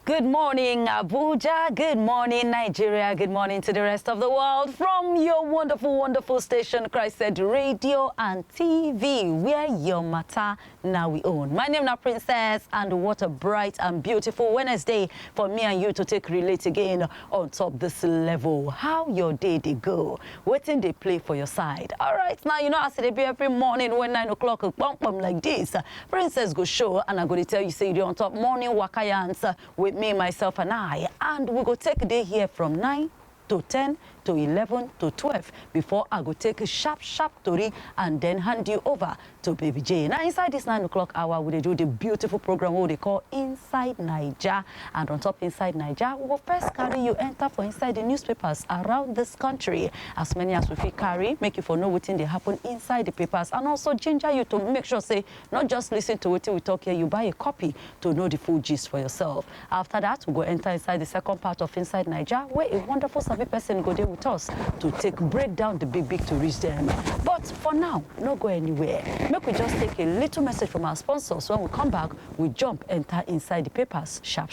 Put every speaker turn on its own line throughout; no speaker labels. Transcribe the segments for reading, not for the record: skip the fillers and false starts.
Good morning, Abuja. Good morning, Nigeria. Good morning to the rest of the world from your wonderful, wonderful station, CHRICED Radio and TV, where your matter now we own. My name is Princess, and what a bright and beautiful Wednesday for me and you to take relate again on top this level. How your day they go? Wetin they play for your side? All right, now you know as they be every morning when 9 o'clock like this. Princess go show, and I'm going to tell you say you on top morning wakayans with me, myself, and I, and we go take a day here from 9 to 10 to 11 to 12 before I go take a sharpsharptori and then hand you over to Baby J. Now inside this 9 o'clock hour, we do the beautiful program what they call Inside Naija, and on top Inside Naija, we will first carry you enter for inside the newspapers around this country, as many as we feel carry, make you for know what they happen inside the papers, and also ginger you to make sure say not just listen to what we talk here, you buy a copy to know the full gist for yourself. After that, we go enter inside the second part of Inside Naija, where a wonderful person go there with us to break down the big to reach them. But for now, no go anywhere. Make we just take a little message from our sponsors. When we come back, we jump enter inside the papers sharp.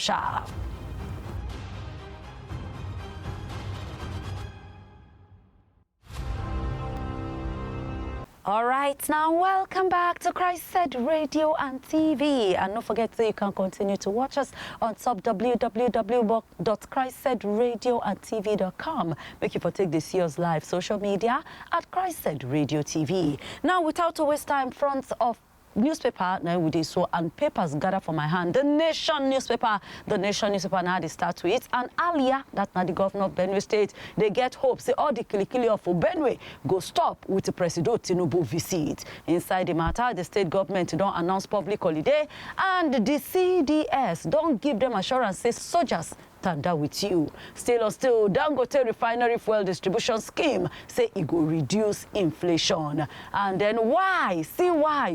All right, now welcome back to CHRICED Radio and TV. And don't forget that you can continue to watch us on top www.CHRICEDradioandtv.com. Make you for take this year's live social media at CHRICED Radio TV. Now, without to waste time, front of newspaper now with this so and papers gather for my hand. The Nation newspaper now they start with it, and earlier that now the governor of Benue State they get hope say all the kilikili of Benue go stop with the President Tinubu visit. Inside the matter, the state government don't announce public holiday, and the CDS don't give them assurance say soldiers tanda with you. Still, Dangote refinery fuel distribution scheme say it go reduce inflation. And then why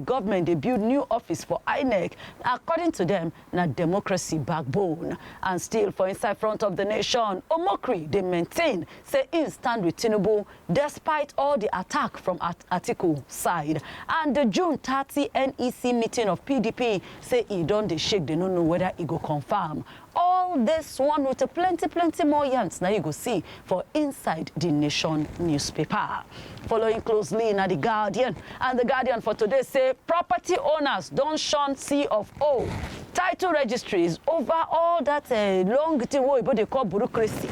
government they build new office for INEC? According to them, na democracy backbone. And still for inside front of the nation, Omokri they maintain say in stand with Tinubu despite all the attack from Atiku side. And the June 30 NEC meeting of PDP say he don't they shake, they don't know whether he go confirm. All this one with a plenty more yarns now you go see for inside the Nation newspaper. Following closely now the Guardian, and the Guardian for today say property owners don't shun C of O. Title registries over all that long thing what they call bureaucracy.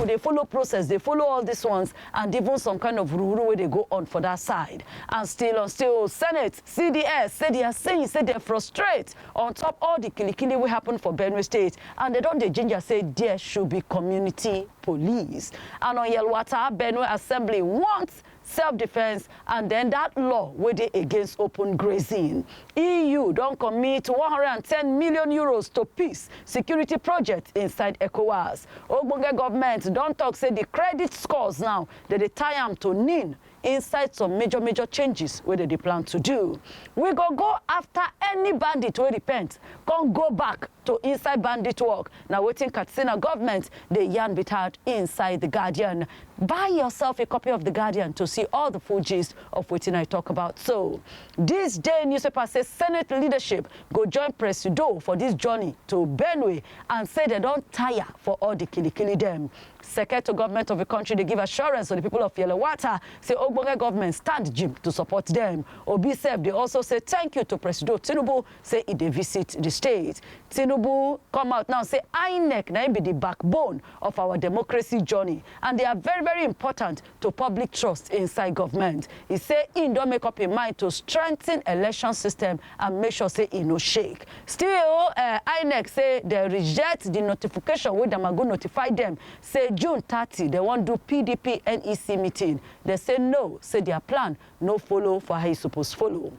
They follow process, they follow all these ones, and even some kind of rule where they go on for that side. And still Senate, CDS say they are saying they're frustrated on top all the kilikili will happen for Benue State, and they don't the ginger say there should be community police. And on Yelwata, Benue Assembly wants self-defense, and then that law where they against open grazing. EU don't commit 110 million euros to peace security project inside ECOWAS. Ogbonge government don't talk say the credit scores now that they tie them to NIN inside some major changes where they plan to do. We go after any bandit who repent, can't go back to inside bandit work. Now waiting Katsina government, they yarn bit out inside the Guardian. Buy yourself a copy of the Guardian to see all the full gist of what I talk about. So this day newspaper says Senate leadership go join Presido for this journey to Benue and say they don't tire for all the kilikili them. Secretary government of the country, they give assurance to the people of Yelewata, say Ogbonge government stand gym to support them. Obisef, they also say thank you to President Tinubu, say if they visit the state. Tinubu come out now, say INEC now be the backbone of our democracy journey, and they are very important to public trust inside government. He say he don't make up his mind to strengthen election system and make sure say he no shake. Still, INEC say they reject the notification where them are going to notify them. Say June 30, they want to do PDP NEC meeting. They say no, say their plan no follow for how you supposed to follow.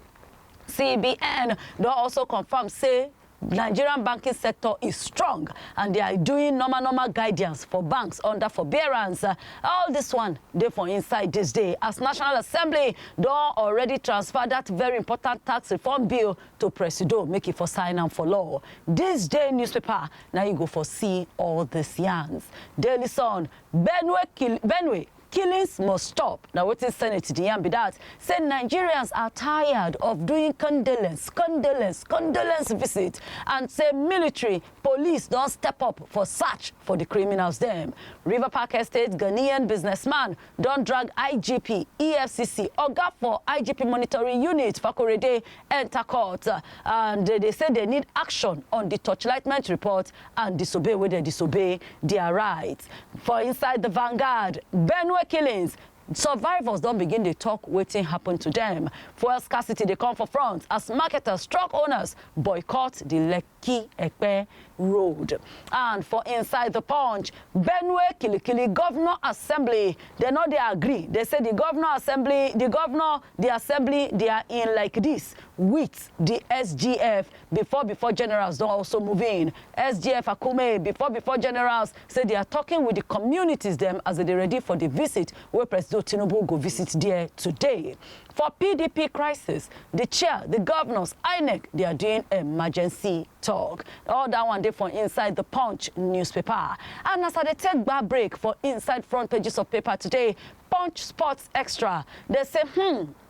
CBN don't also confirm say Nigerian banking sector is strong, and they are doing normal guidance for banks under forbearance. All this one they for inside this day as National Assembly don't already transfer that very important tax reform bill to Presido, make it for sign and for law. This day newspaper now you go for see all these yarns. Daily Sun, Benue killings must stop. Now, what is Senate Diyan be that? Say Nigerians are tired of doing condolence visit, and say military, police don't step up for search for the criminals them. River Park Estate Ghanaian businessman don't drag IGP, EFCC, Oga for IGP monitoring unit, Fakorede, enter court. And they say they need action on the torchlightment report and disobey where they disobey their rights. For inside the Vanguard, Benue killings, survivors don't begin to talk wetin happen to them. Fuel scarcity they come for front as marketers, truck owners boycott the Lekki Ekpe road. And for inside the Punch, Benue Kilikili Governor Assembly, they know they agree. They say the assembly, they are in like this with the SGF before generals don't also move in. SGF Akume before generals say they are talking with the communities them as they ready for the visit where President Tinubu go visit there today. For PDP crisis, the chair, the governors, INEC, they are doing emergency talk. All that one day for inside the Punch newspaper. And as they take back break for inside front pages of paper today, Punch Sports Extra, they say,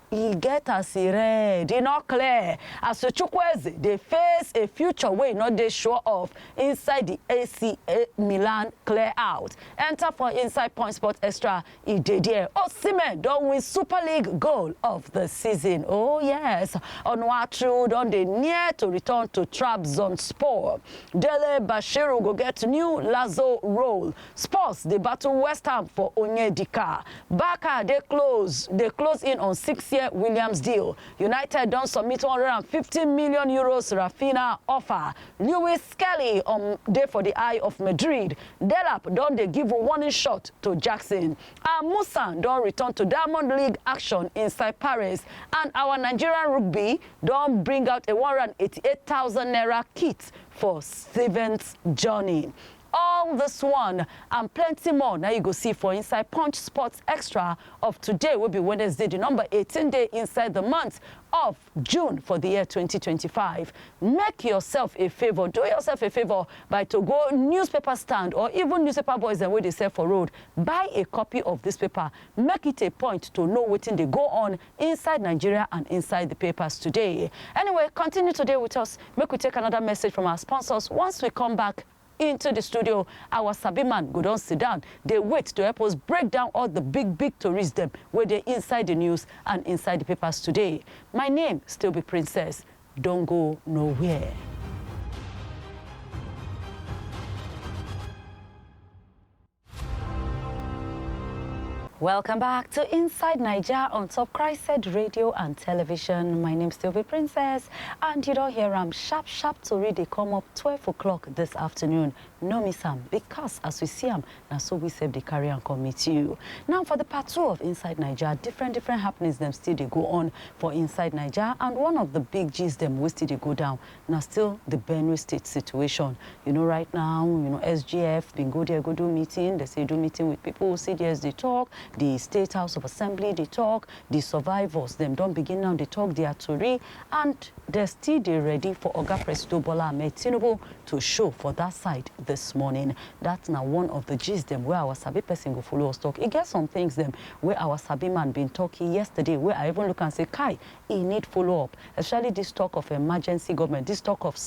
he get as he read, he not clear. As the Chukwueze, they face a future way, not they show off inside the AC Milan clear out. Enter for inside Point Sport Extra, he did there. Osimhen don't win Super League goal of the season. Oh yes, Onwatru don't they near to return to Trabzonspor. Dele Bashiru go get new Lazo role. Spurs they battle West Ham for Onyedika. Baka they close in on 6-year Williams deal. United don't submit 150 million euros Rafinha offer. Lewis Skelly on day for the eye of Madrid. Delap don't they give a warning shot to Jackson. And Musa don't return to Diamond League action inside Paris. And our Nigerian rugby don't bring out a 188,000 naira kit for 7th journey. All this one and plenty more now you go see for inside Punch Sports Extra of today will be Wednesday, the number 18 day inside the month of June for the year 2025. Make yourself a favor, do yourself a favor by to go newspaper stand or even newspaper boys and where they sell for road. Buy a copy of this paper. Make it a point to know what they go on inside Nigeria and inside the papers today. Anyway, continue today with us. Make we take another message from our sponsors. Once we come back into the studio, our Sabi man go down, sit down. They wait to help us break down all the big stories them where they inside the news and inside the papers today. My name still be Princess. Don't go nowhere. Welcome back to Inside Naija on top CHRICED radio and television. My name still be Princess, and you don't hear sharpsharptori they come up 12 o'clock this afternoon. No miss am, because as we see am, now so we save the carry and come meet you. Now for the part 2 of Inside Naija, different happenings them still they go on for Inside Naija, and one of the big G's them will still they go down. Now still the Benue State situation. You know right now, SGF been go there, go do meeting. They say do meeting with people, CDS they talk. The State House of Assembly, they talk. The survivors, them don't begin now, they talk their story. And they're still ready for Oga President Bola Ahmed Tinubu to show for that side this morning. That's now one of the gist them where our Sabi person go follow us talk. It gets some things them where our Sabi man been talking yesterday, where I even look and say, Kai, he need follow up. Especially this talk of emergency government, this talk of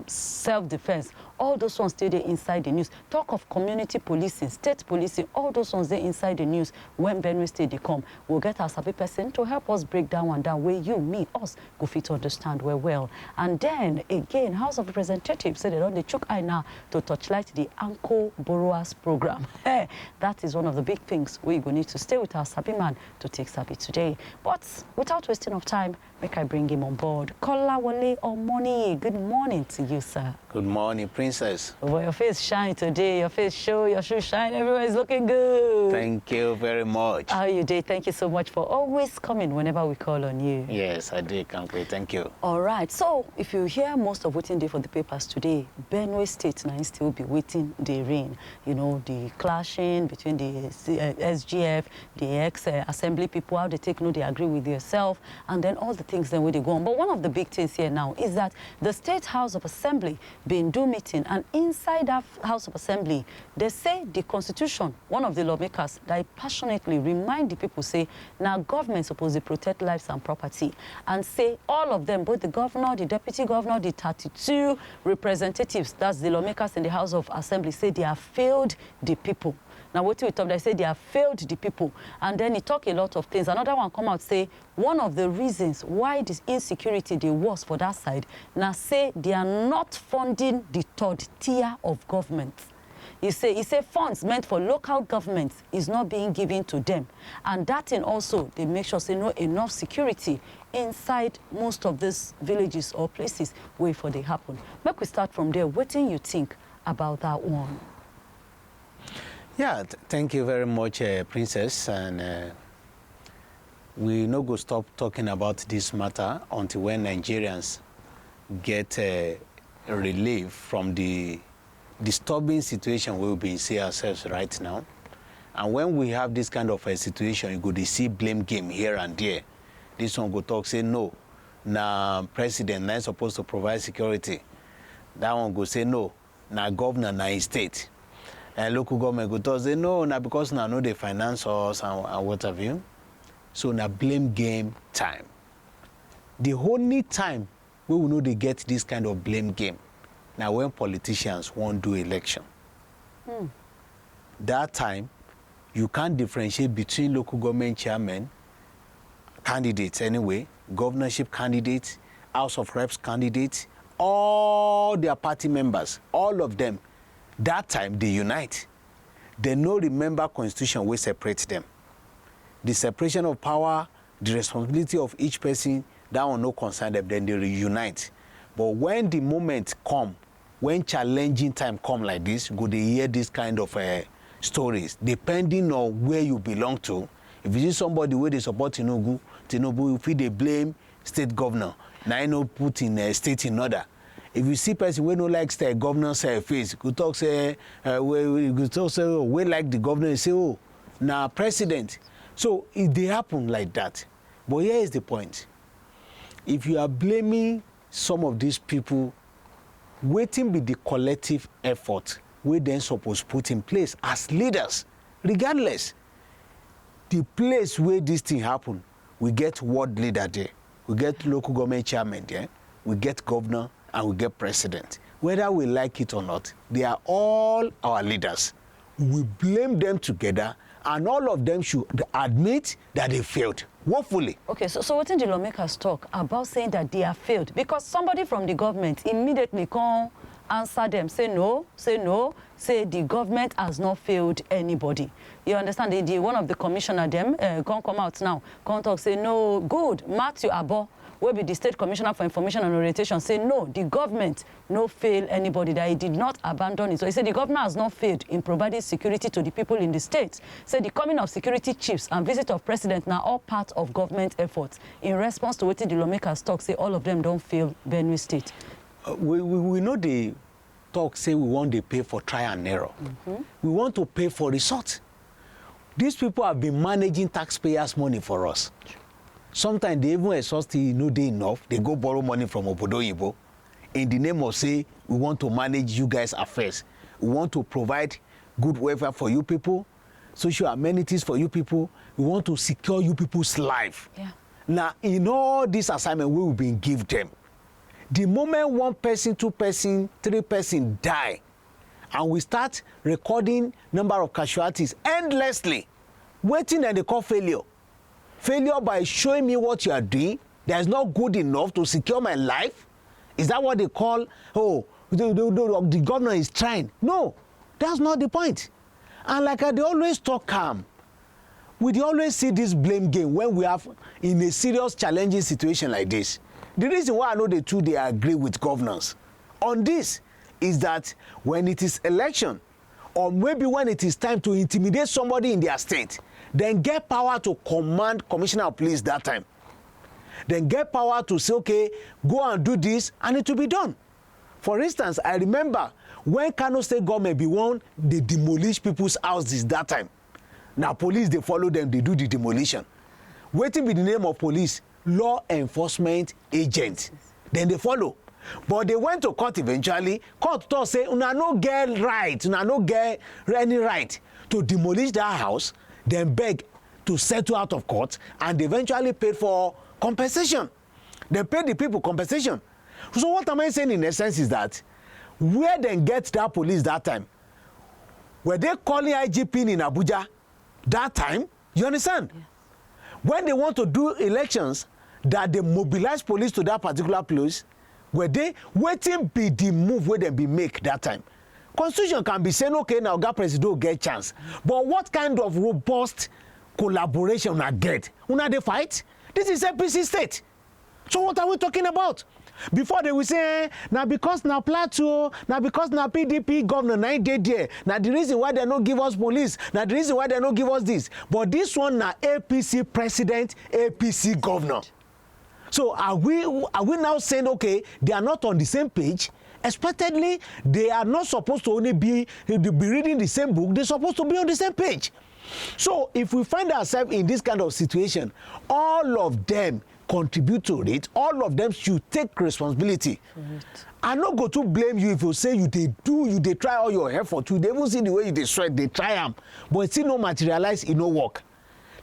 self-defense. All those ones stay there inside the news. Talk of community policing, state policing, all those ones there inside the news. When Benue State they come, we'll get our Sabi person to help us break down and down where you, me, us go fit to understand well. And then again, House of Representatives said they don't they chook eye now to touchlight the Anko Borrowers program. That is one of the big things we will need to stay with our Sabi man to take Sabi today. But without wasting of time, make I bring him on board. Kolawole Omoni, good morning to you, sir.
Good morning, Princess.
Well, your face shine today. Your face show, your shoe shine. Everywhere is looking good.
Thank you very much.
How are you doing? Thank you so much for always coming whenever we call on you.
Yes, I did. Can't wait. Thank you.
All right. So, if you hear most of waiting day for the papers today, Benue State now still be waiting the rain. You know, the clashing between the SGF, the ex-assembly people, how they take no, they agree with themselves, and then all the things then where they go on. But one of the big things here now is that the State House of Assembly been do meeting, and inside that House of Assembly, they say the Constitution, one of the lawmakers, they passionately remind the people, say, now government supposed to protect lives and property, and say all of them, both the governor, the deputy governor, the 32 representatives, that's the lawmakers in the House of Assembly, say they have failed the people. Now, what we talk, they say they have failed the people. And then he talk a lot of things. Another one come out, say, one of the reasons why this insecurity, they was for that side, now say they are not funding the third tier of government. He say funds meant for local governments is not being given to them. And that thing also, they make sure, say, no enough security inside most of these villages or places where for they happen. Make we start from there. What do you think about that one?
Yeah, thank you very much, Princess. And we no go stop talking about this matter until when Nigerians get relief from the disturbing situation we'll be see ourselves right now. And when we have this kind of a situation, you go to see blame game here and there. This one go talk, say no. Now president now supposed to provide security. That one go say no. Now governor now in state. And local government go talk, say no, now because now they finance us and what have you. So now blame game time. The only time we will know they get this kind of blame game now when politicians won't do election. That time, you can't differentiate between local government chairmen, candidates anyway, governorship candidates, House of Reps candidates, all their party members, all of them. That time, they unite. They no remember constitution will separate them. The separation of power, the responsibility of each person, that will no concern them, then they reunite. But when the moment come, when challenging time come like this, go they hear this kind of stories, depending on where you belong to. If you see somebody where they support Tinubu, if they blame state governor, now you know put in a state in order. If you see person we no like the governor's face, you talk say we like the governor, you say, oh, now president. So it they happen like that. But here is the point. If you are blaming some of these people, waiting be the collective effort we then supposed put in place as leaders, regardless. The place where this thing happen, we get ward leader there, we get local government chairman there, we get governor, and we get president. Whether we like it or not, they are all our leaders. We blame them together, and all of them should admit that they failed, woefully. Okay, so what did the lawmakers talk about saying that they have failed? Because somebody from the government immediately come answer them, say no, say the government has not failed anybody. You understand? One of the commissioner them come out now, come talk, say no, good, Matthew Abo, will be the State Commissioner for Information and Orientation, say no, the government no fail anybody, that he did not abandon it. So he said the governor has not failed in providing security to the people in the state. Say the coming of security chiefs and visit of president now all part of government efforts. In response to what the lawmakers talk, say all of them don't fail Benue State. We know the talk say we want to pay for trial and error. We want to pay for result. These people have been managing taxpayers' money for us. Sometimes they even exhaust no day enough. They go borrow money from Obodoyibo in the name of say, we want to manage you guys' affairs. We want to provide good welfare for you people, social amenities for you people. We want to secure you people's life. Yeah. Now, in all this assignment we will be give them, the moment one person, two person, three person die, and we start recording number of casualties endlessly, waiting and they call failure. Failure by showing me what you are doing that is not good enough to secure my life? Is that what they call, oh, the governor is trying? No, that's not the point. And like they always talk calm, we always see this blame game when we have in a serious challenging situation like this. The reason why I know the two, they agree with governors on this is that when it is election, or maybe when it is time to intimidate somebody in their state, then get power to command commissioner of police that time. Then get power to say, okay, go and do this, and it will be done. For instance, I remember when Kano State government be one, they demolish people's houses that time. Now police, they follow them, they do the demolition. Waiting be the name of police. law enforcement agents. Then they follow. But they went to court eventually. Court thought say, una no get right, una no get any right to demolish that house, then beg to settle out of court, and they eventually paid for compensation. They paid the people compensation. So what am I saying in essence is that where they get that police that time? Were they calling IGP in Abuja that time? You understand? Yes. When they want to do elections, that they mobilize police to that particular place, were they waiting be the move where they be make that time? Constitution can be saying, okay, now Oga President will get chance. But what kind of robust collaboration una get? Una they fight? This is APC state. So what are we talking about? Before they will say, now because now Plateau, now because now PDP governor, now they there. Now the reason why they don't give us police, now the reason why they don't give us this. But this one now APC president, APC governor. So are we now saying, okay, they are not on the same page? Expectedly, they are not supposed to only be reading the same book. They're supposed to be on the same page. So if we find ourselves in this kind of situation, all of them contribute to it. All of them should take responsibility. I not go to blame you if you say you they try all your effort. You even see the way you sweat, they try them, but it still no materialize, it no work.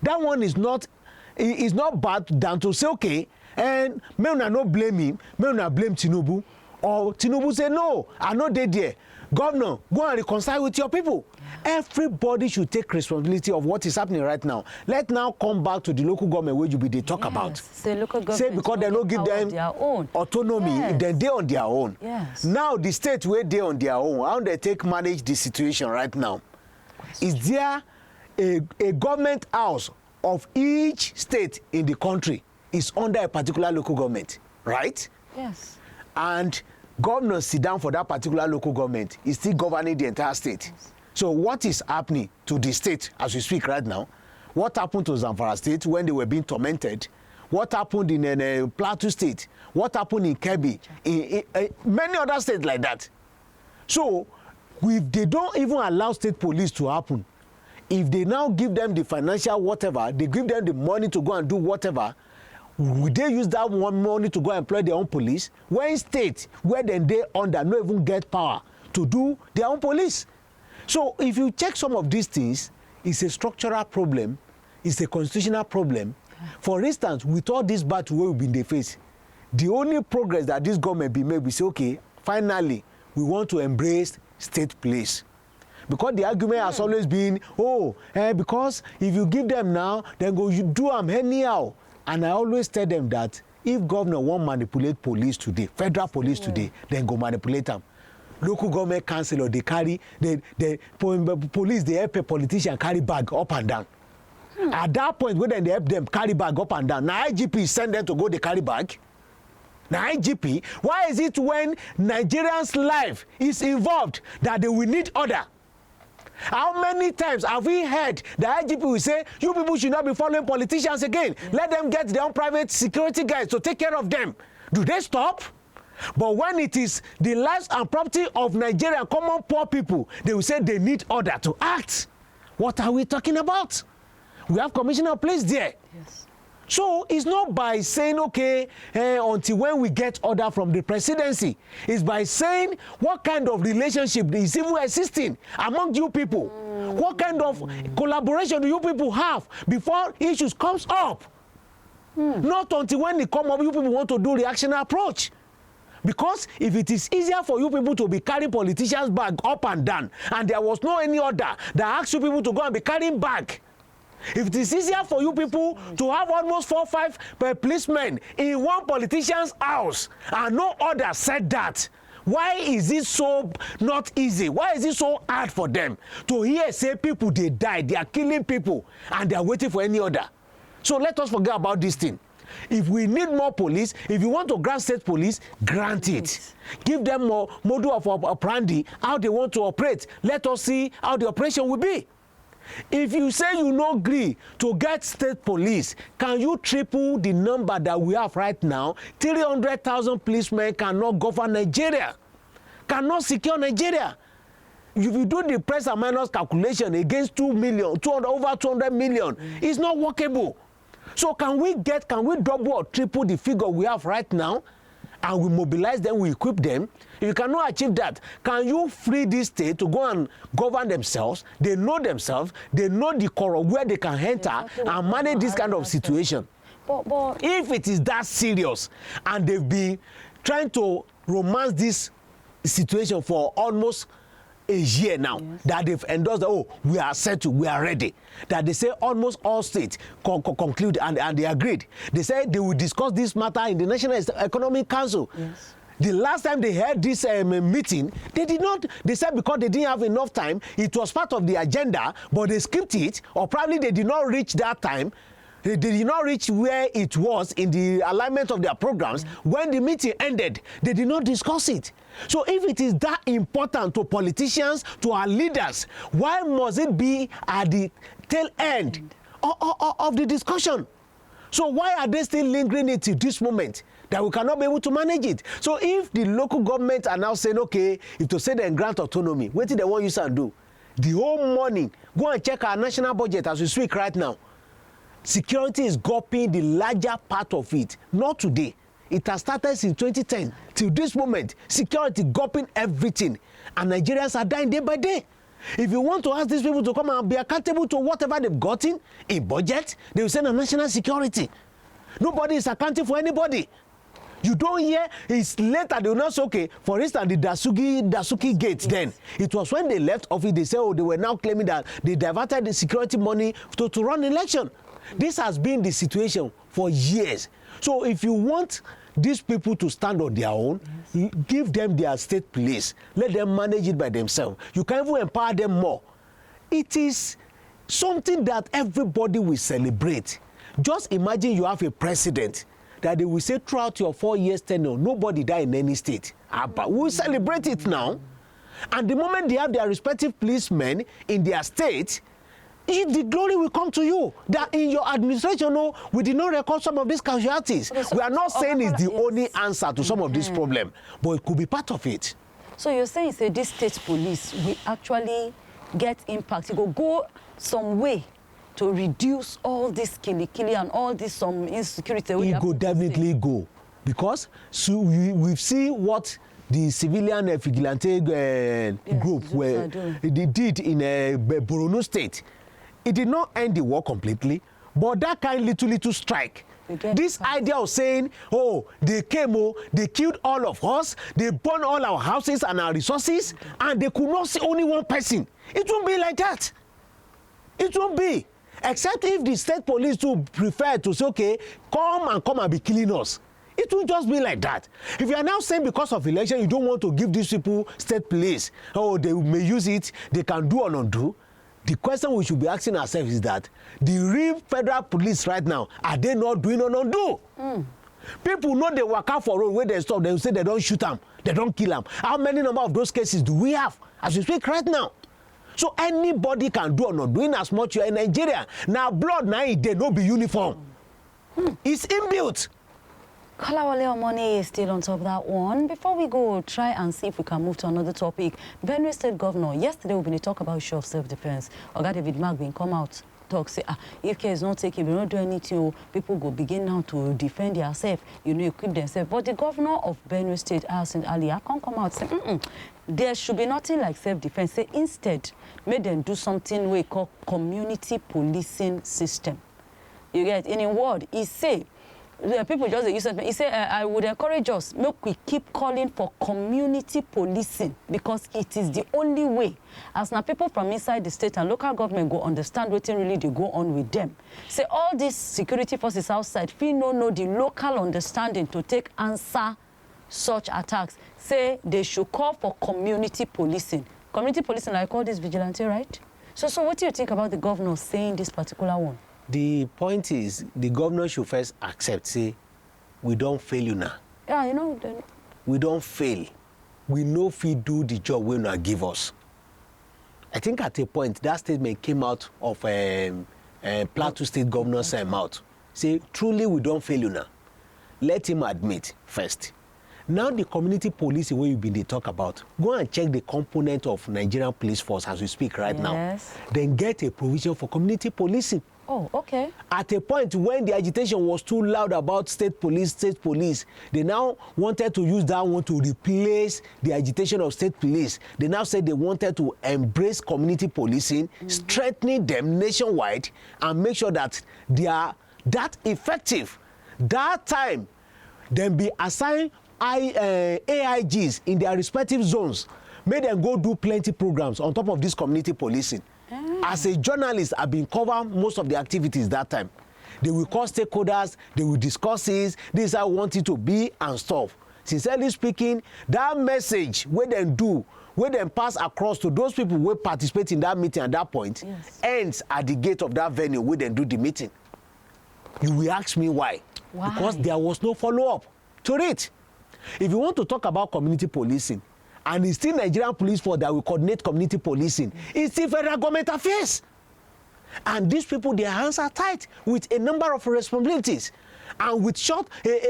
That one is not bad than to say, okay, and may una no blame him, may una blame Tinubu, or Tinubu say, no, I know they there. Governor, go and reconcile with your people. Everybody should take responsibility of what is happening right now. Let's now come back to the local government where they talk about.
The local government
say because they don't give them autonomy, if they're on their own.
Yes.
Now the state where they're on their own, how they manage the situation right now? Is there a government house of each state in the country is under a particular local government, right?
Yes.
And governors sit down for that particular local government is still governing the entire state. Yes. So what is happening to the state as we speak right now? What happened to Zamfara State when they were being tormented? What happened in Plateau State? What happened in Kebbi? In many other states like that. So if they don't even allow state police to happen, if they now give them the financial whatever, they give them the money to go and do whatever, would they use that one money to go and employ their own police? When states where then they under no even get power to do their own police. So if you check some of these things, it's a structural problem, it's a constitutional problem. For instance, with all this battle where we've been the face, the only progress that this government be made, we say, okay, finally, we want to embrace state police. Because the argument has always been, because if you give them now, then go you do them anyhow. And I always tell them that if governor won't manipulate police today, federal police today, then go manipulate them. Local government council, they carry, the police, they help a politician carry bag up and down. At that point, when they help them carry bag up and down, now IGP send them to go, they carry bag. Now IGP, why is it when Nigerians' life is involved that they will need order? How many times have we heard the IGP will say, you people should not be following politicians again. Let them get their own private security guys to take care of them. Do they stop? But when it is the lives and property of Nigerian common poor people, they will say they need order to act. What are we talking about? We have commissioner of police there.
Yes.
So it's not by saying, okay, until when we get order from the presidency. It's by saying what kind of relationship is even existing among you people. What kind of collaboration do you people have before issues comes up? Not until when they come up, you people want to do reactionary approach. Because if it is easier for you people to be carrying politicians' bag up and down, and there was no any order that asked you people to go and be carrying bag, if it is easier for you people to have almost 4 or 5 policemen in one politician's house and no order said that, why is it so not easy? Why is it so hard for them to hear say people they die, they are killing people, and they are waiting for any order? So let us forget about this thing. If we need more police, if you want to grant state police, grant it. Give them more model of operandi, how they want to operate. Let us see how the operation will be. If you say you no agree to get state police, can you triple the number that we have right now? 300,000 policemen cannot govern Nigeria, cannot secure Nigeria. If you do the plus and minus calculation against 2 million, over 200 million, it's not workable. So can we double or triple the figure we have right now, and we mobilize them, we equip them? If you cannot achieve that, can you free this state to go and govern themselves? They know themselves, they know the core where they can enter and manage this kind of situation.
But
if it is that serious, and they've been trying to romance this situation for almost a year now, that they've endorsed that, oh, we are settled, we are ready, that they say almost all states conclude and they agreed. They said they will discuss this matter in the National Economic Council.
Yes.
The last time they had this meeting, they did not, they said because they didn't have enough time, it was part of the agenda, but they skipped it, or probably they did not reach that time. They did not reach where it was in the alignment of their programs. When the meeting ended, they did not discuss it. So if it is that important to politicians, to our leaders, why must it be at the tail end of the discussion? So why are they still lingering it to this moment that we cannot be able to manage it? So if the local government are now saying, okay, if to say they grant autonomy, what did they want you to do? The whole morning, go and check our national budget as we speak right now. Security is gulping the larger part of it. Not today. It has started since 2010 till this moment. Security gulping everything, and Nigerians are dying day by day. If you want to ask these people to come and be accountable to whatever they've gotten in budget, they will say no national security. Nobody is accounting for anybody. You don't hear, it's later they will not say, okay, for instance, the Dasuki Gate then. It was when they left office, they say, oh, they were now claiming that they diverted the security money to run election. This has been the situation for years. So if you want these people to stand on their own, give them their state police. Let them manage it by themselves. You can even empower them more. It is something that everybody will celebrate. Just imagine you have a president that they will say throughout your 4 years tenure, nobody died in any state. But we'll celebrate it now. And the moment they have their respective policemen in their state, the glory will come to you. That in your administration, no, we did not record some of these casualties. Okay, so we are not saying it's the only answer to some of this problem, but it could be part of it.
So you're saying, say, this state police will actually get impact. It will go some way to reduce all this killy and all this some insecurity.
It will definitely go, because so we've seen what the civilian vigilante group they did in Benue State. It did not end the war completely, but that kind little strike. This idea of saying, oh, they came, oh, they killed all of us, they burned all our houses and our resources, and they could not see only one person. It won't be like that. It won't be. Except if the state police too prefer to say, okay, come and be killing us. It will just be like that. If you are now saying because of election, you don't want to give these people state police, oh, they may use it, they can do or not do. The question we should be asking ourselves is that the real federal police right now, are they not doing or not do? People know they work out for road where they stop, they will say they don't shoot them, they don't kill them. How many number of those cases do we have as we speak right now? So anybody can do or not doing as much you are in Nigeria. Now blood now they no be uniform. It's inbuilt.
Kolawole Omoni is still on top of that one. Before we go, try and see if we can move to another topic. Benue State Governor, yesterday we've been talking about issue of self-defense. Oga David Mark been come out, talk, say, if care is not taken, we don't do anything, people go begin now to defend themselves, equip themselves. But the governor of Benue State, St. Ali, can't come out and say, there should be nothing like self-defense. Say, instead, make them do something we call community policing system. You get, in a word, he say, the people just use it. He said, I would encourage us, make we keep calling for community policing, because it is the only way. As now people from inside the state and local government go understand what really they go on with them. Say all these security forces outside, we no know the local understanding to take answer such attacks. Say they should call for community policing. Community policing, I call this vigilante, right? So what do you think about the governor saying this particular one?
The point is, the governor should first accept, say, we don't fail you now.
Yeah, you know.
We don't fail. We know if we do the job we not give us. I think at a point, that statement came out of Plateau State Governor's mouth. Say, truly we don't fail you now. Let him admit first. Now the community policing where you've been talk about, go and check the component of Nigerian police force as we speak right now. Then get a provision for community policing.
Oh, okay.
At a point when the agitation was too loud about state police, they now wanted to use that one to replace the agitation of state police. They now said they wanted to embrace community policing, strengthening them nationwide, and make sure that they are that effective. That time, then be assigned AIGs in their respective zones, made them go do plenty programs on top of this community policing. As a journalist, I've been covering most of the activities that time. They will call stakeholders, they will discuss this is how I want it to be and stuff. Sincerely speaking, that message where they pass across to those people who participate in that meeting at that point, ends at the gate of that venue where they do the meeting. You will ask me why? Because there was no follow-up to it. If you want to talk about community policing, and it's still Nigerian police force that will coordinate community policing, it's still federal government affairs. And these people, their hands are tied with a number of responsibilities and with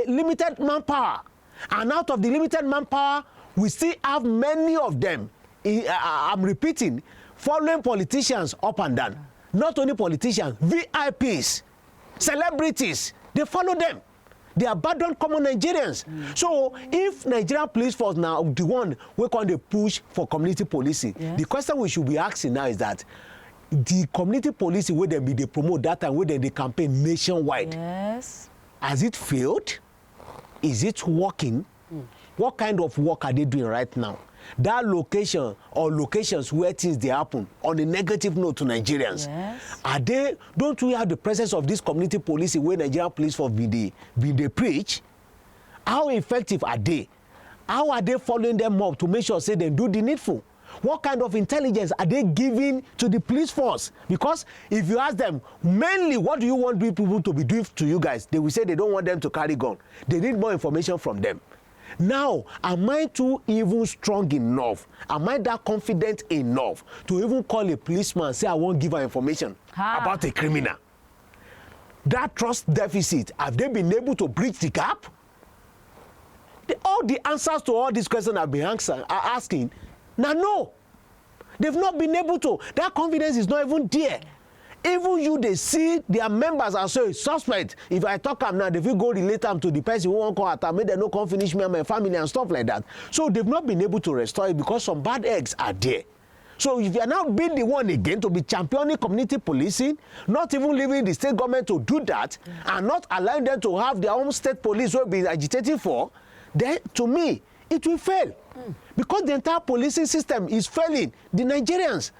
limited manpower. And out of the limited manpower, we still have many of them, I'm repeating, following politicians up and down. Not only politicians, VIPs, celebrities, they follow them. They abandon common Nigerians. So if Nigerian police force now, the one we call the push for community policing, the question we should be asking now is that the community policing where they promote that and where they campaign nationwide, has it failed? Is it working? What kind of work are they doing right now? That location or locations where things they happen on a negative note to Nigerians, don't we have the presence of this community policing where Nigerian police force be they preach? How effective are they? How are they following them up to make sure say they do the needful? What kind of intelligence are they giving to the police force? Because if you ask them, mainly what do you want people to be doing to you guys? They will say they don't want them to carry gun. They need more information from them. Now, am I too even strong enough? Am I that confident enough to even call a policeman and say I won't give her information about a criminal? That trust deficit, have they been able to bridge the gap? All the answers to all these questions I've been asking, now no. They've not been able to. That confidence is not even there. Even you, they see their members are so suspect. If I talk them now, if you go relate them to the person who won't call at them, they no come finish me and my family and stuff like that. So they've not been able to restore it because some bad eggs are there. So if you are now being the one again to be championing community policing, not even leaving the state government to do that, and not allowing them to have their own state police who have been agitating for, then to me, it will fail. Because the entire policing system is failing the Nigerians.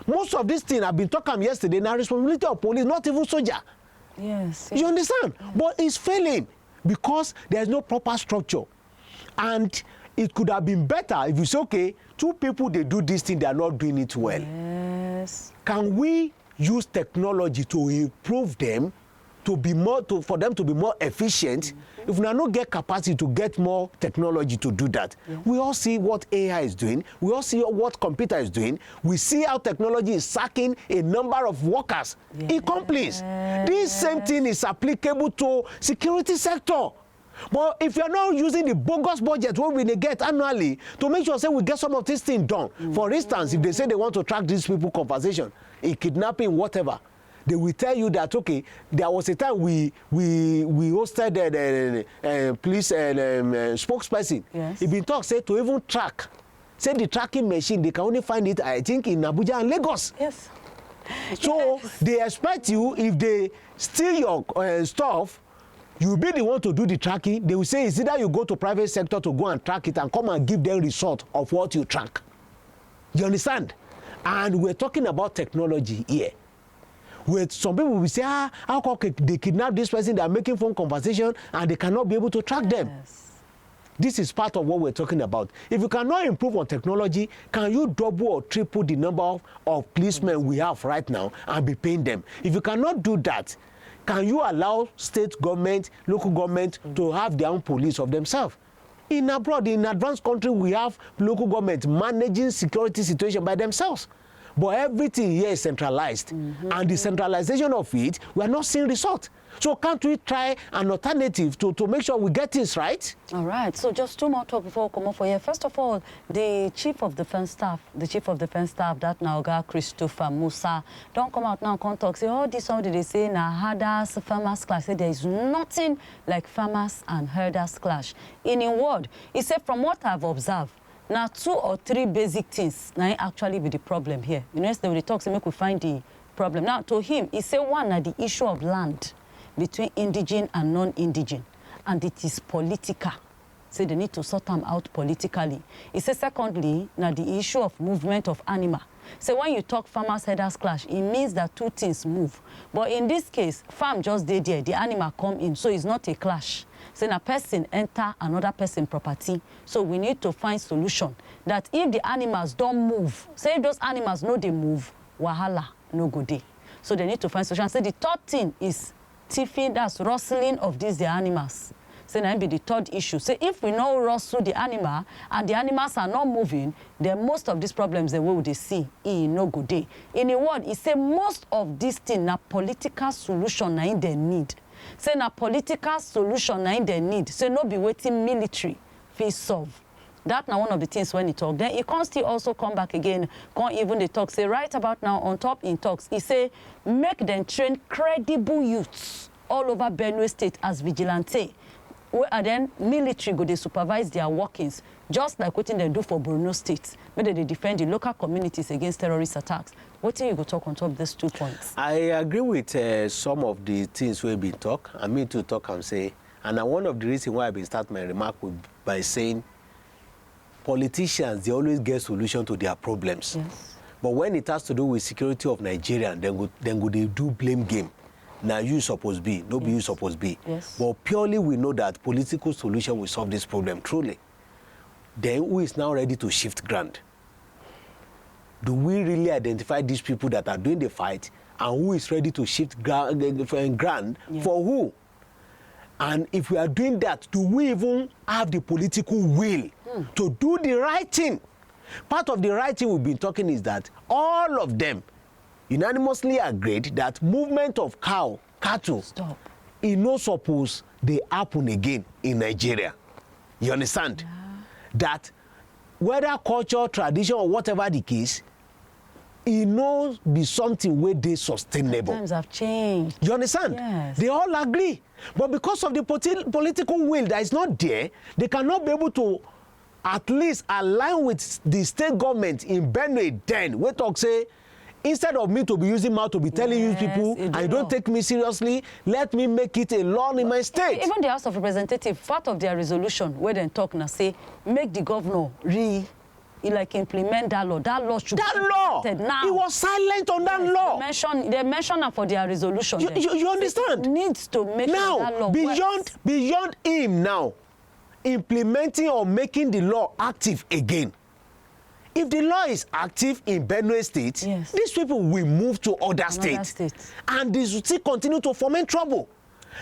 Most of these things I've been talking yesterday, now responsibility of police, not even soldier.
Yes.
You understand? Yes. But it's failing because there's no proper structure. And it could have been better if you say, okay, two people, they do this thing, they are not doing it well.
Yes.
Can we use technology to improve them, to be more, for them to be more efficient? If we not get capacity to get more technology to do that, we all see what AI is doing. We all see what computer is doing. We see how technology is sacking a number of workers in companies. This same thing is applicable to security sector. But if you're not using the bogus budget what we get annually to make sure say we get some of this thing done. For instance, if they say they want to track these people conversation, a kidnapping, whatever, they will tell you that, okay, there was a time we hosted the police spokesperson.
Yes.
He been talk, say, to even track. Say the tracking machine, they can only find it, I think, in Abuja and Lagos.
Yes.
So they expect you, if they steal your stuff, you'll be the one to do the tracking. They will say it's either you go to private sector to go and track it and come and give them result of what you track. You understand? And we're talking about technology here. With some people will say, how come they kidnap this person, they are making phone conversation and they cannot be able to track them. This is part of what we're talking about. If you cannot improve on technology, can you double or triple the number of policemen we have right now and be paying them? If you cannot do that, can you allow state government, local government to have their own police of themselves? In abroad, in advanced country, we have local government managing security situation by themselves. But everything here is centralized. And the centralization of it, we are not seeing results. So can't we try an alternative to make sure we get things right?
All right. So just two more talk before we come up for here. First of all, the chief of defense staff, that now got Christopher Musa, don't come out now and talk. Say, oh, this one they say na herders farmers clash. Say there is nothing like farmers and herders clash. In a word, he said from what I've observed, now 2 or 3 basic things now actually be the problem here. You know, they talk so make we find the problem. Now to him, he said one na the issue of land between indigene and non-indigene, and it is political. So they need to sort them out politically. He says secondly, now the issue of movement of animal. So when you talk farmers herders clash, it means that 2 things move. But in this case, farm just stay there, the animal come in, so it's not a clash. So a person enter another person property. So we need to find solution that if the animals don't move, say if those animals know they move, wahala no go dey. So they need to find solution. So the third thing is thieving, that's rustling of these the animals. So that be the third issue. So if we no rustle the animal and the animals are not moving, then most of these problems they will they see in no good day. In a word, he say most of these things na political solution na in they need. Say na political solution na in they need. Say no be waiting military fit solve. That now one of the things when he talk. Then he can't still also come back again. Can't even they talk. Say right about now on top in talks. He say make them train credible youths all over Benue State as vigilante. And then military go they supervise their workings, just like what they do for Benue State, where they defend the local communities against terrorist attacks. What do you go talk on top of these 2 points? I
agree with some of the things we've been talk. I mean to talk and say, and one of the reasons why I've been start my remark by saying politicians, they always get solution to their problems.
Yes.
But when it has to do with security of Nigeria, then they do blame game. Now you supposed be, no be you supposed be.
Yes.
But purely we know that political solution will solve this problem, truly. Then who is now ready to shift ground? Do we really identify these people that are doing the fight and who is ready to shift ground
yeah.
for who? And if we are doing that, do we even have the political will to do the right thing? Part of the right thing we've been talking is that all of them unanimously agreed that movement of cattle, it no suppose they happen again in Nigeria. You understand?
Yeah.
That whether culture, tradition, or whatever the case, it no be something where they sustainable.
Times have changed.
You understand?
Yes.
They all agree. But because of the political will that is not there, they cannot be able to at least align with the state government in Benue then. We talk say, instead of me to be using mouth to be telling you people, and you don't take me seriously, let me make it a law in my state.
Even the House of Representatives, part of their resolution, where they talk now, say, make the governor implement that law. That law should be implemented now.
He was silent on that law.
They mention that for their resolution.
You understand?
It needs to make
now,
sure that law
beyond him now, implementing or making the law active again. If the law is active in Benue State,
yes,
these people will move to other states. And they will still continue to foment trouble.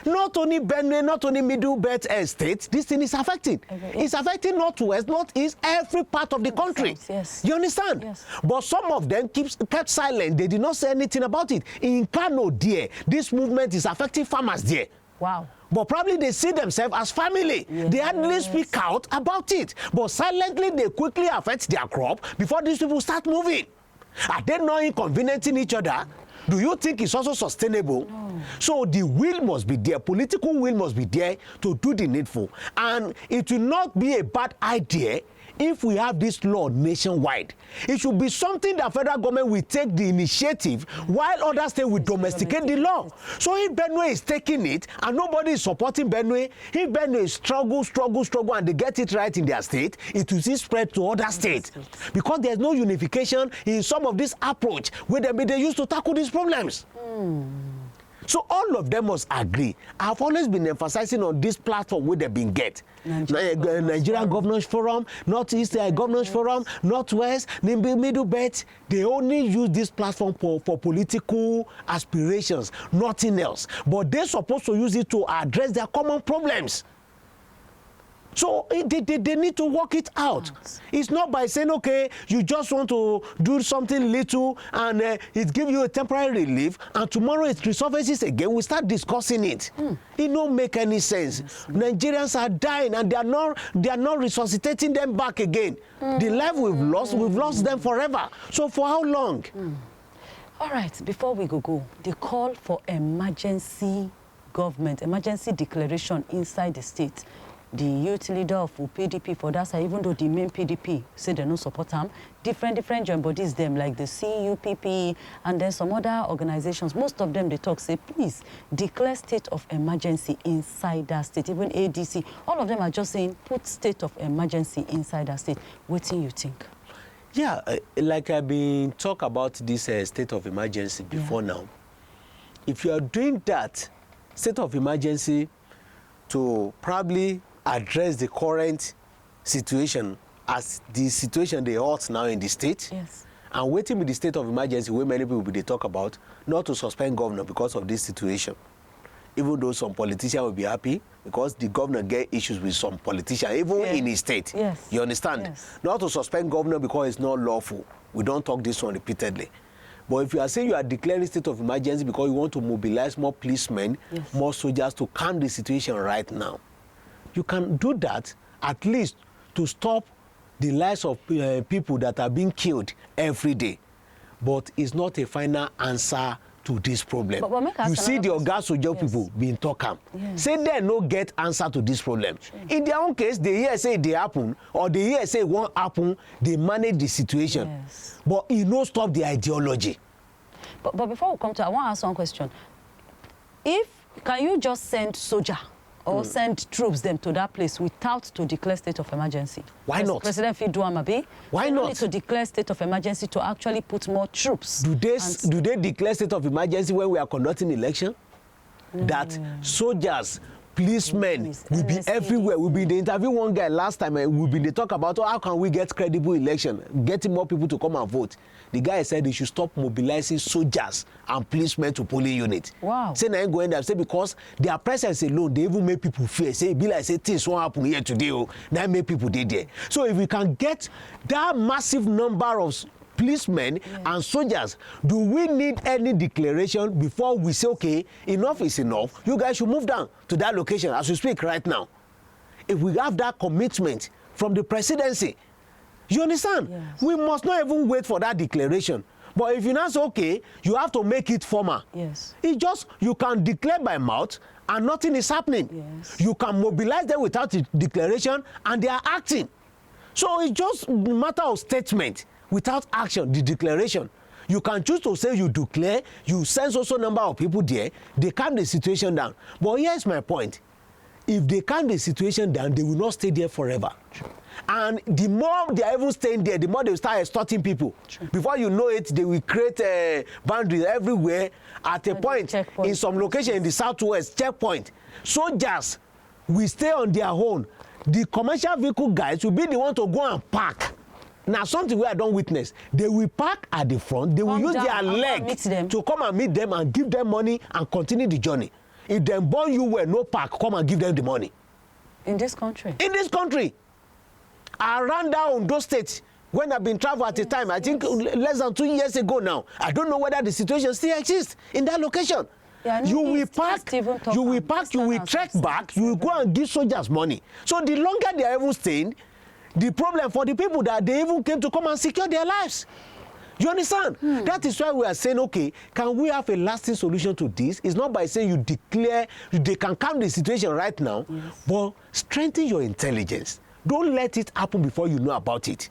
Not only Benue, not only Middle Belt State, this thing is affecting. It's affecting Northwest, Northeast, every part of the country.
Yes.
You understand?
Yes.
But some of them kept silent. They did not say anything about it. In Kano, there, this movement is affecting farmers there.
Wow.
But probably they see themselves as family. Yes. They hardly speak out about it. But silently, they quickly affect their crop before these people start moving. Are they not inconveniencing each other? Do you think it's also sustainable? No. So the will must be there. Political will must be there to do the needful. And it will not be a bad idea if we have this law nationwide. It should be something that federal government will take the initiative while other states will domesticate the law. So if Benue is taking it and nobody is supporting Benue, if Benue struggle and they get it right in their state, it will still spread to other states. Because there's no unification in some of this approach where they used to tackle these problems. So all of them must agree. I've always been emphasizing on this platform where they've been get. Nigerian Governors Forum, Northeast Governors Forum, Northwest, Middle Belt. They only use this platform for political aspirations, nothing else. But they're supposed to use it to address their common problems. So they need to work it out. It's not by saying, okay, you just want to do something little and it gives you a temporary relief, and tomorrow it resurfaces again. We start discussing it. It don't make any sense. Nigerians are dying and they are not resuscitating them back again. The life we've lost them forever. So for how long?
All right, before we go, the call for emergency government, emergency declaration inside the state. The youth leader of PDP for that side, even though the main PDP say they don't support them, different joint bodies them like the CUPP and then some other organizations, most of them they talk, say, please declare state of emergency inside that state. Even ADC, all of them are just saying, put state of emergency inside that state. What do you think?
Yeah, like I've been talking about this state of emergency before now. If you are doing that state of emergency to probably address the current situation as the situation they hot now in the state, and waiting with the state of emergency where many people they talk about not to suspend governor because of this situation, even though some politicians will be happy because the governor get issues with some politicians, even in his state. You understand? Not to suspend governor because it's not lawful. We don't talk this one repeatedly. But if you are saying you are declaring state of emergency because you want to mobilize more policemen, more soldiers to calm the situation right now, you can do that at least to stop the lives of people that are being killed every day. But it's not a final answer to this problem. You see the Oga soldier people being talking. Say they no get answer to this problem. In their own case, they hear say they happen, or they hear say it won't happen, they manage the situation. But it no stop the ideology.
But before we come to, I want to ask one question. Can you just send soldier or send troops them to that place without to declare state of emergency?
Why not?
President Fiduamabe.
Why not?
Need to declare state of emergency to actually put more troops.
Do they declare state of emergency when we are conducting election? That soldiers, policemen will be everywhere. We'll be in the interview one guy last time, and we'll be they talk about how can we get credible election, getting more people to come and vote. The guy said they should stop mobilizing soldiers and policemen to polling units.
Wow.
Say now go in there, say because their presence alone, they even make people fear. Say be like say things won't happen here today. Now make people there. So if we can get that massive number of policemen and soldiers, do we need any declaration before we say, okay, enough is enough, you guys should move down to that location as we speak right now? If we have that commitment from the presidency, you understand? We must not even wait for that declaration. But if you now say, okay, you have to make it formal. It just, you can declare by mouth and nothing is happening. You can mobilize them without a declaration and they are acting. So it's just a matter of statement without action, the declaration. You can choose to say you declare, you send also number of people there, they calm the situation down. But here's my point. If they calm the situation down, they will not stay there forever. And the more they are even staying there, the more they will start extorting people. Before you know it, they will create boundaries everywhere. At a point, in some location in the southwest, checkpoint, soldiers will stay on their own. The commercial vehicle guys will be the one to go and park. Now, something we I don't witness. They will park at the front. They will use their leg to come and meet them and give them money and continue the journey. If they born you where no park, come and give them the money.
In this country?
In this country. Around that Ondo State, when I've been traveling at a time, I think less than 2 years ago now, I don't know whether the situation still exists in that location. You will park, you will trek back, you will go and give soldiers money. So the longer they are even staying, the problem for the people that they even came to come and secure their lives. You understand? That is why we are saying, okay, can we have a lasting solution to this? It's not by saying you declare, they can calm the situation right now, but strengthen your intelligence. Don't let it happen before you know about it.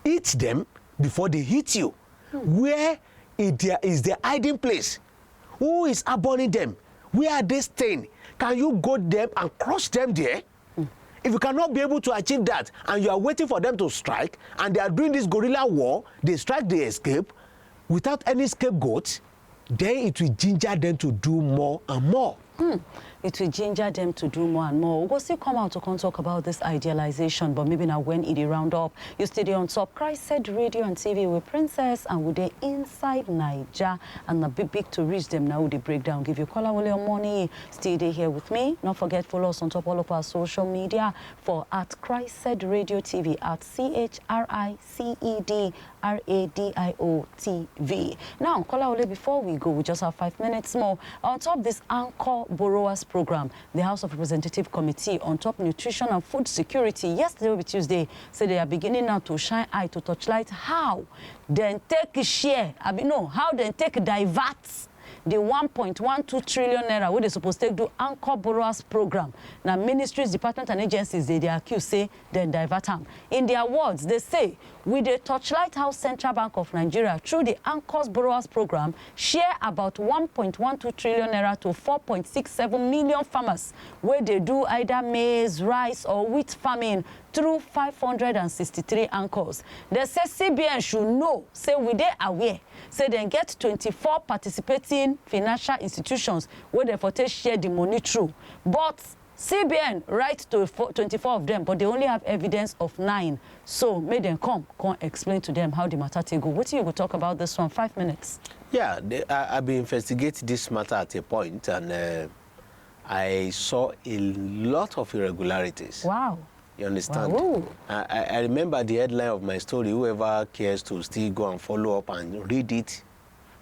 Eat them before they hit you. Where is their hiding place? Who is abandoning them? Where are they staying? Can you go there and crush them there? If you cannot be able to achieve that and you are waiting for them to strike and they are doing this guerrilla war, they strike, they escape without any scapegoat, then it will ginger them to do more and more.
it will ginger them to do more and more. We'll go still come out to come talk about this idealization, but maybe now when it round up, you stay on top. CHRICED Radio and TV with Princess and with the Inside Naija, and a big to reach them now with the breakdown. Give you caller all your money. Stay there here with me. Don't forget, follow us on top all of our social media for at CHRICED Radio TV at CHRICED RADIO TV. Now, Kolawole, before we go, we just have 5 minutes more. On top this Anchor Borrowers Program, the House of Representative Committee on top nutrition and food security, yesterday will be Tuesday, said they are beginning now to shine eye to touchlight how then take share, how then take divert the 1.12 trillion naira where they supposed to do Anchor Borrowers Program. Now, ministries, departments, and agencies, they accuse, say, then divert them. In their words, they say, with the touchlight how Central Bank of Nigeria, through the Anchor Borrowers Program, share about 1.12 trillion naira to 4.67 million farmers, where they do either maize, rice, or wheat farming through 563 anchors. They say CBN should know, say we they aware, say they get 24 participating financial institutions where they for take share the money through. But CBN write to 24 of them, but they only have evidence of 9. So may them come explain to them how the matter take go. What do you go talk about this one? 5 minutes.
Yeah, I've been investigating this matter at a point, and I saw a lot of irregularities.
Wow.
You understand?
Wow.
I remember the headline of my story. Whoever cares to still go and follow up and read it,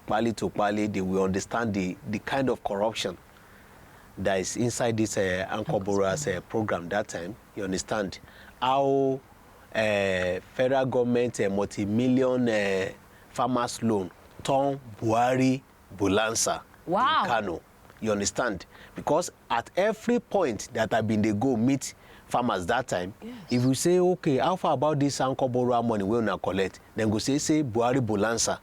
pali to pali, they will understand the kind of corruption that is inside this Anchor Borrowers program that time. You understand? How federal government multi-million farmers loan turn Buhari Bonanza in Kano. You understand? Because at every point that I've been they go meet farmers that time, yes. If you say, okay, how far about this Anchor Borrower money we will collect, then go say Buhari Bonanza.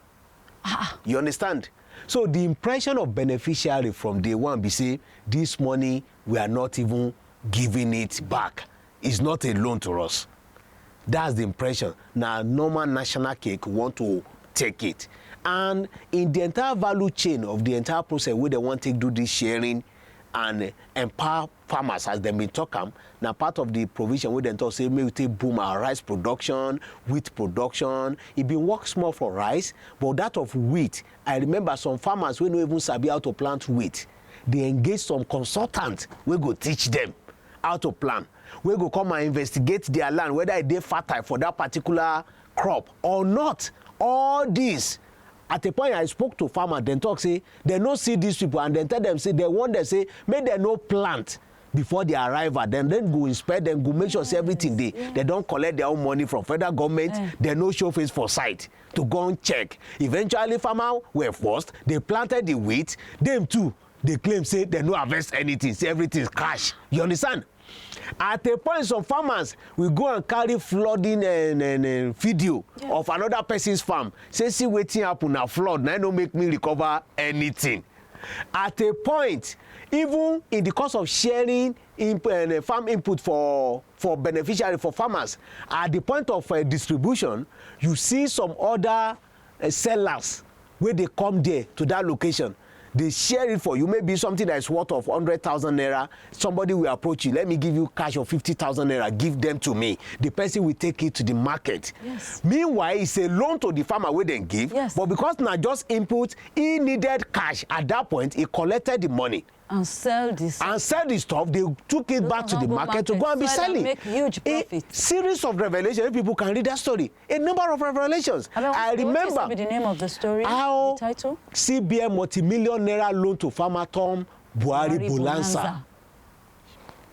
You understand? So the impression of beneficiary from day one be say, this money, we are not even giving it back. It's not a loan to us. That's the impression. Now, normal national cake want to take it. And in the entire value chain of the entire process where they want to do this sharing and empower farmers as they been talking, now part of the provision where they talk say maybe take boom our rice production, wheat production. It been work small for rice, but that of wheat, I remember some farmers who don't even sabi how to plant wheat. They engage some consultant we go teach them how to plant. We go come and investigate their land whether they fertile for that particular crop or not. All this. At a point I spoke to farmers, then talk say they no see these people, and then tell them say they want they say make they no plant before their arrival. Then go inspect them, go make sure say everything they don't collect their own money from federal government. They no show face for site to go and check. Eventually farmers were forced. They planted the wheat. Them too they claim say they no harvest anything. Say everything is crash. You understand? At a point, some farmers will go and carry flooding and video of another person's farm. Say, see wetin happen na flood, now don't make me recover anything. At a point, even in the course of sharing farm input for beneficiary for farmers, at the point of distribution, you see some other sellers where they come there to that location. They share it for you. Maybe something that is worth of 100,000 naira. Somebody will approach you. Let me give you cash of 50,000 naira. Give them to me. The person will take it to the market. Yes. Meanwhile, it's a loan to the farmer where they give. Yes. But because now just input, he needed cash. At that point, he collected the money. And sell this. And sell the stuff. They took it back to the market to go and be selling. Make huge profit. A series of revelations. People can read that story. A number of revelations. I remember. What is the name of the story? How the title? CBN multi-million naira loan to farmer Tom Buhari Bonanza.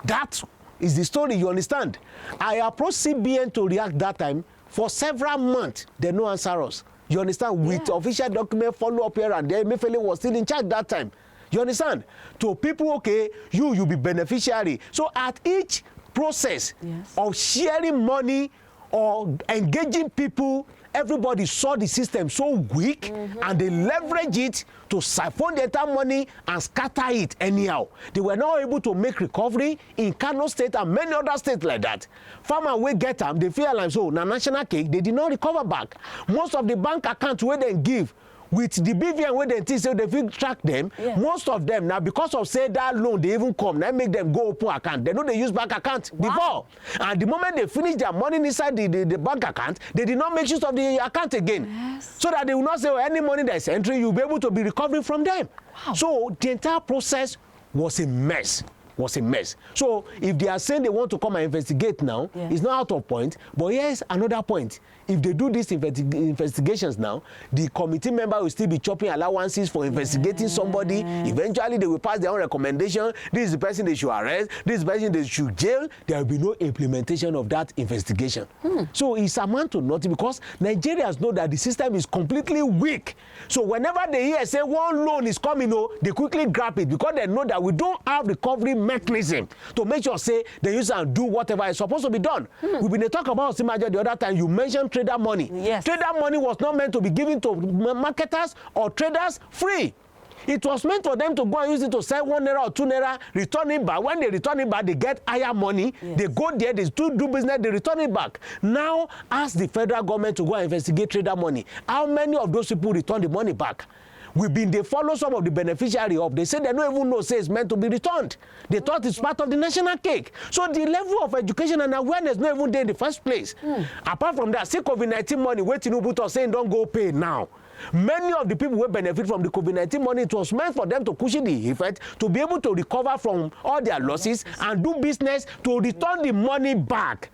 That is the story. You understand? I approached CBN to react that time for several months. They no answer us. You understand? With official document follow up here and there. Mefele was still in charge that time. You understand? To people, okay, you be beneficiary. So at each process of sharing money or engaging people, everybody saw the system so weak and they leverage it to siphon the entire money and scatter it anyhow. They were not able to make recovery in Kano State and many other states like that. Farmers will get them, they feel like so, na national cake, they did not recover back. Most of the bank accounts where they give with the BVN where they think say they fit track them, most of them now because of say that loan they even come, now make them go open account. They know they use bank account before. And the moment they finish their money inside the bank account, they did not make use of the account again. So that they will not say, well, any money that's entering, you'll be able to be recovering from them. So the entire process was a mess. So if they are saying they want to come and investigate now, it's not out of point. But here's another point. If they do these investigations now, the committee member will still be chopping allowances for investigating somebody. Eventually, they will pass their own recommendation. This is the person they should arrest. This is the person they should jail. There will be no implementation of that investigation. So it's amount to nothing because Nigerians know that the system is completely weak. So whenever they hear say one loan is coming, they quickly grab it because they know that we don't have recovery mechanism to make sure say they use and do whatever is supposed to be done. We've been talking about Simaja the other time. You mentioned trader money. Trader money was not meant to be given to marketers or traders free. It was meant for them to go and use it to sell 1 naira or 2 naira, return it back. When they return it back, they get higher money. They go there, they still do business, they return it back. Now, ask the federal government to go and investigate trader money. How many of those people return the money back? They follow some of the beneficiaries up. They say they don't even know say it's meant to be returned. They thought it's part of the national cake. So the level of education and awareness not even there in the first place. Apart from that, see COVID-19 money, wetin Tinubu saying don't go pay now. Many of the people who benefit from the COVID-19 money, it was meant for them to cushion the effect, to be able to recover from all their losses and do business to return the money back.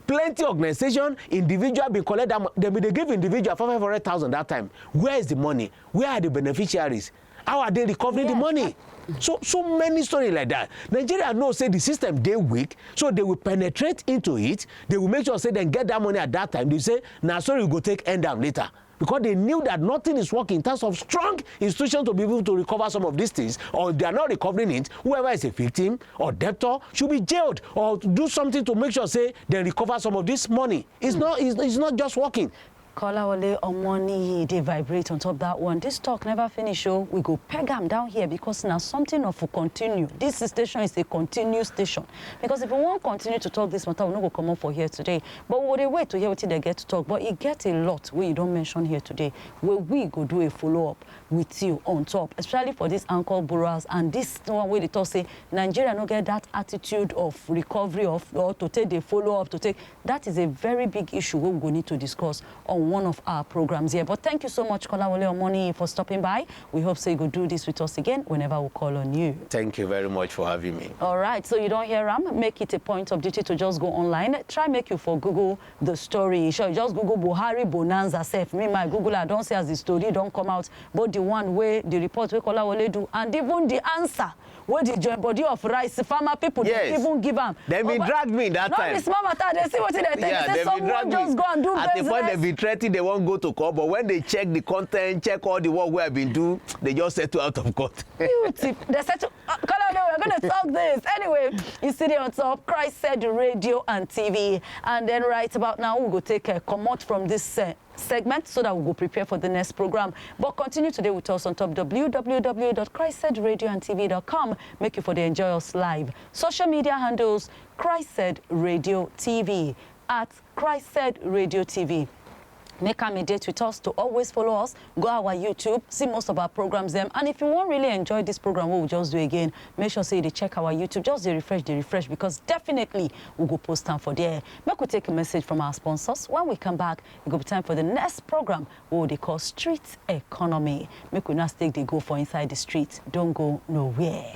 Plenty organization, individual been collect that. They give individual 500,000 that time. Where is the money? Where are the beneficiaries? How are they recovering the money? So many stories like that. Nigeria knows say the system they weak, so they will penetrate into it. They will make sure say they get that money at that time. They say, now sorry, we go take end down later. Because they knew that nothing is working in terms of strong institutions to be able to recover some of these things, or they are not recovering it. Whoever is a victim or debtor should be jailed or do something to make sure say they recover some of this money. It's not just working.
Kolawole Omoni, they vibrate on top of that one. This talk never finish, we go peg them down here because now something of a continue. This station is a continuous station. Because if we won't continue to talk this matter, we're not going to come up for here today. But we'll wait to hear what they get to talk. But it gets a lot where you don't mention here today, where we go do a follow-up with you on top, especially for these anchor borrowers. And this one where they talk say, Nigeria don't get that attitude of recovery or to take the follow-up, to take. That is a very big issue we're going to need to discuss on one of our programs here. But thank you so much, Kolawole Omoni, for stopping by. We hope so you could do this with us again whenever we call on you.
Thank you very much for having me.
All right, so you don't hear make it a point of duty to just go online. Try make you for Google the story. Sure, just Google Buhari Bonanza self. Me, my Google, I don't say as the story don't come out, but the one where the report where Kolawole do, and even the answer where the joint body of rice farmer people they even give them.
They be dragged me that time.
Not the small matter, they see what they think. Yeah, they someone just go and do
at
business.
the point they be threatened, they won't go to court, but when they check the content, check all the work we have been doing, they just settle out of court.
Beauty. They settle. We're going to talk this. Anyway, you see there on top, CHRICED Radio and TV. And then right about now, we'll go take a commode from this segment so that we'll go prepare for the next program. But continue today with us on top www.CHRICEDRadioandTV.com. Make you for the enjoy us live. Social media handles CHRICED Radio TV at CHRICED Radio TV. Make a mediate with us to always follow us. Go our YouTube, see most of our programs them. And if you won't really enjoy this program, what we'll just do again, make sure say they check our YouTube. Just the refresh, because definitely we'll go post time for there. Make we take a message from our sponsors. When we come back, it'll be time for the next program, what they call Street Economy. Make we not take the go for inside the street. Don't go nowhere.